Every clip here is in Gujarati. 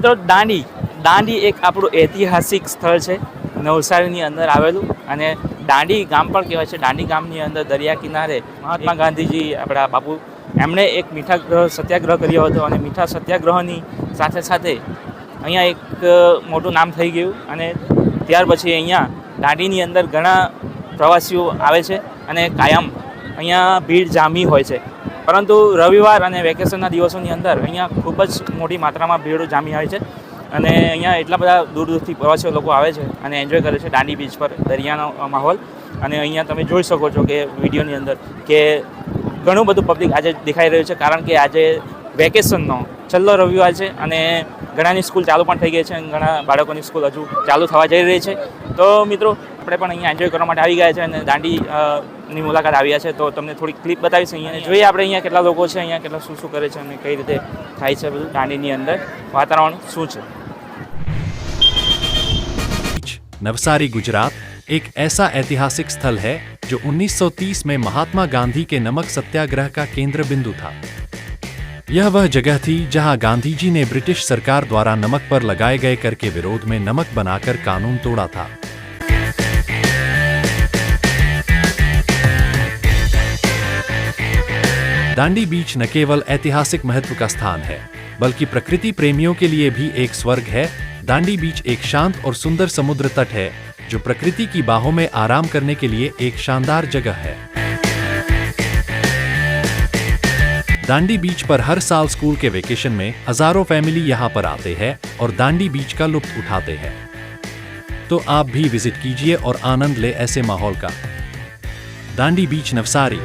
મિત્રો દાંડી દાંડી એક આપણું ઐતિહાસિક સ્થળ છે નવસારીની અંદર આવેલું, અને દાંડી ગામ પણ કહેવાય છે. દાંડી ગામની અંદર દરિયા કિનારે મહાત્મા ગાંધીજી આપણા બાપુ એમણે એક મીઠા સત્યાગ્રહ કર્યો હતો, અને મીઠા સત્યાગ્રહની સાથે સાથે અહીંયા એક મોટું નામ થઈ ગયું. અને ત્યાર પછી અહીંયા દાંડીની અંદર ઘણા પ્રવાસીઓ આવે છે અને કાયમ અહીંયા ભીડ જામી હોય છે. પરંતુ રવિવાર અને વેકેશનના દિવસોની અંદર અહીંયા ખૂબ જ મોટી માત્રામાં ભીડ જામી હોય છે, અને અહીંયા એટલા બધા દૂર દૂરથી પ્રવાસીઓ લોકો આવે છે અને એન્જોય કરે છે દાંડી બીચ પર દરિયાનો માહોલ. અને અહીંયા તમે જોઈ શકો છો કે વિડીયોની અંદર કે ઘણું બધું પબ્લિક આજે દેખાઈ રહ્યું છે, કારણ કે આજે વેકેશનનો છેલ્લો રવિવાર છે અને ઘણાની સ્કૂલ ચાલુ પણ થઈ ગઈ છે અને ઘણા બાળકોની સ્કૂલ હજુ ચાલુ થવા જઈ રહી છે. તો મિત્રો આપણે પણ અહીંયા એન્જોય કરવા માટે આવી ગયા છે અને દાંડીની મુલાકાત આવ્યા છે. તો તમને થોડી ક્લિપ બતાવીશ અહીંયા, જોઈએ આપણે અહીંયા કેટલા લોકો છે, અહીંયા કેટલા શું શું કરે છે અને કઈ રીતે થાય છે બધું દાંડીની અંદર વાતાવરણ શું છે. नवसारी गुजरात एक ऐसा ऐतिहासिक स्थल है जो 1930 में महात्मा गांधी के नमक सत्याग्रह का केंद्र बिंदु था। यह वह जगह थी जहां गांधी जी ने ब्रिटिश सरकार द्वारा नमक पर लगाए गए कर के विरोध में नमक बनाकर कानून तोड़ा था। दांडी बीच न केवल ऐतिहासिक महत्व का स्थान है, बल्कि प्रकृति प्रेमियों के लिए भी एक स्वर्ग है। दांडी बीच एक शांत और सुंदर समुद्र तट है जो प्रकृति की बाहों में आराम करने के लिए एक शानदार जगह है। दांडी बीच पर हर साल स्कूल के वेकेशन में हजारों फैमिली यहाँ पर आते हैं और दांडी बीच का लुत्फ उठाते हैं। तो आप भी विजिट कीजिए और आनंद ले ऐसे माहौल का। दांडी बीच नवसारी।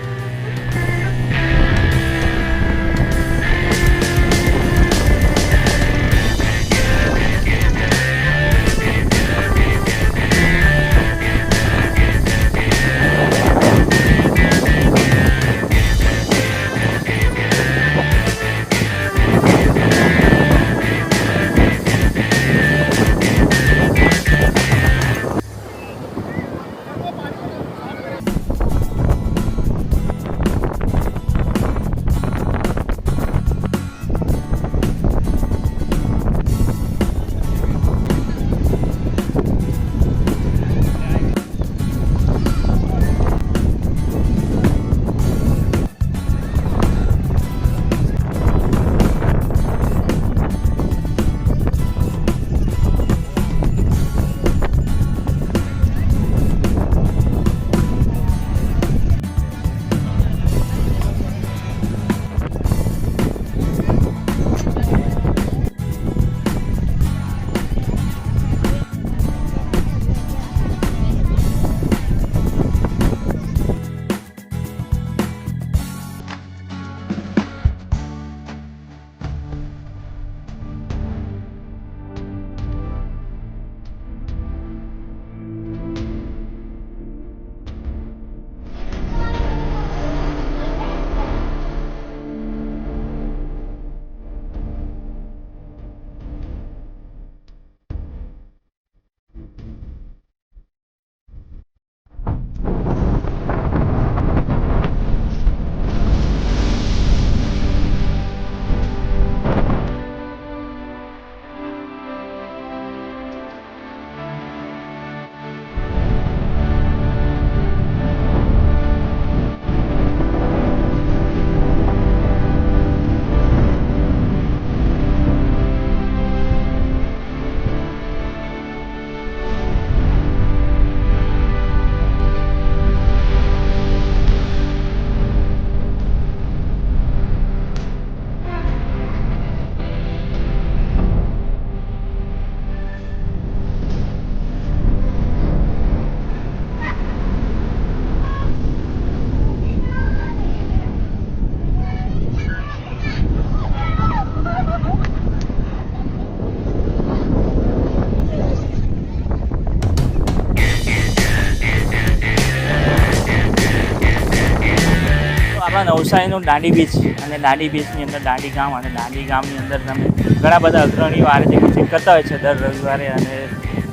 નવસારીનું દાંડી બીચ અને દાંડી બીચની અંદર દાંડી ગામ અને દાંડી ગામની અંદર તમે ઘણા બધા અગ્રણીઓ આ રીતે વિઝિટ કરતા હોય છે દર રવિવારે. અને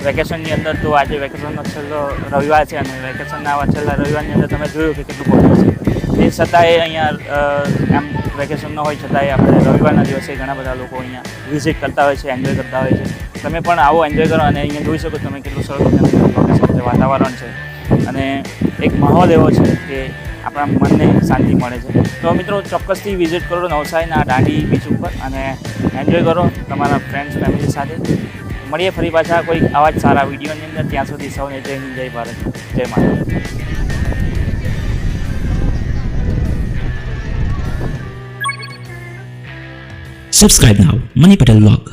વેકેશનની અંદર તો આજે વેકેશનનો છેલ્લો રવિવાર છે અને વેકેશનના આવા છેલ્લા રવિવારની અંદર તમે જોયું કે કેટલું પબ્લિક છે. એ તે છતાંય અહીંયા એમ વેકેશન ન હોય છતાંય આપણે રવિવારના દિવસે ઘણા બધા લોકો અહીંયા વિઝિટ કરતા હોય છે, એન્જોય કરતા હોય છે. તમે પણ આવો, એન્જોય કરો. અને અહીંયા જોઈ શકો તમે કેટલું સરસ લોકેશન છે, વાતાવરણ છે, અને એક માહોલ એવો છે કે આપણા મનને શાંતિ મળે છે. તો મિત્રો ચોક્કસથી વિઝિટ કરો નવસારીના દાંડી બીચ ઉપર અને એન્જોય કરો તમારા ફ્રેન્ડ્સ ફેમિલી સાથે. મળીએ ફરી પાછા કોઈ આવા જ સારા વિડીયોની અંદર. ત્યાં સુધી સૌને જય હિન્દ, જય ભારત, જય માતા. Subscribe now, Money Patel Vlog.